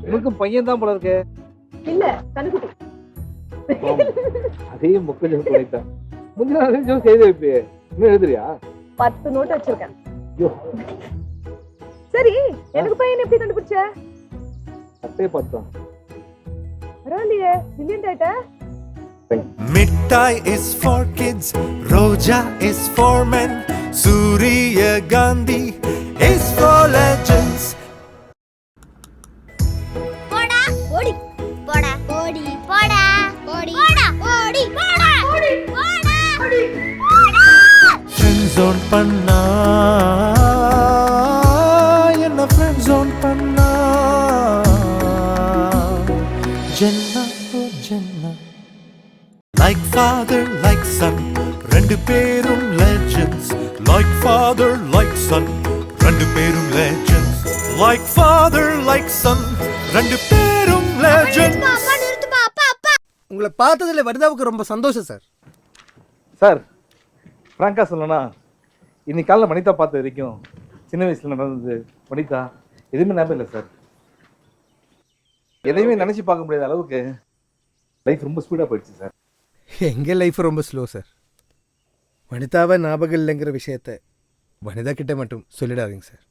உனக்கும் பையன் தான் போல இருக்கு. இல்ல கண்ணுக்குட்டி. அதையும் முக்கியம் பண்ணிட்டான். முந்தின நாள் செய்து வைப்பே. இன்னும் எழுதுறியா? 10 நோட் வச்சிருக்கேன். ஐயோ. சரி எனக்கு பையன் எப்படி கண்டுபிடிச்ச? அத்தையை பார்த்தான். பரவாயில்லையே பிரில்லியன்ட் ஆயிட்ட. Mittai is for kids, Roja is for men, Surya Gandhi is for legends. போடா ஓடி போடா ஓடி போடா ஓடி போடா ஓடி போடா ஓடி போடா ஓடி போடா. Friend zone panna, enna friend zone panna, Jenna oh Jenna. Like father, like son, rendu perum legends. Like father, like son, rendu perum legends. Like father, like son, rendu perum legends. அப்பா நிறுத்துப்பா அப்பா அப்பா. உங்களை பார்த்ததுல வனிதாவுக்கு ரொம்ப சந்தோஷம் sir. Sir ஃப்ராங்கா சொல்லணும்னா இன்னைக்கு காலையில் வனிதா பார்த்த வரைக்கும் சின்ன வயசுல நடந்தது வனிதா எதுவுமே ஞாபகம் இல்லை சார். எதையுமே நினைச்சு பார்க்க முடியாத அளவுக்கு லைஃப் ரொம்ப ஸ்பீடாக போயிடுச்சு சார். எங்கள் லைஃப் ரொம்ப ஸ்லோ சார். வனிதாவை ஞாபகம் இல்லைங்கிற விஷயத்த வனிதா கிட்ட மட்டும் சொல்லிடாதீங்க சார்.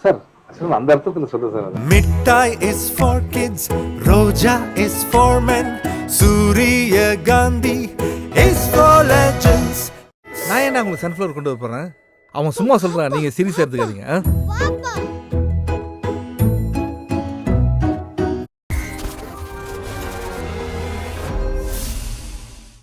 சார் ஆக்சுவலாக அந்த அர்த்தத்தில் சொல்கிறேன் சார். அதை Mittai is for kids, Roja is for men, Surya Gandhi is for legends. நான் ஏன்டா உங்களுக்கு சன்ஃப்ளவர் கொண்டு வர போகிறேன்? அவன் சும்மா சொல்கிறான், நீங்கள் சீரியஸாக எடுத்துக்காதீங்க. வாப்பா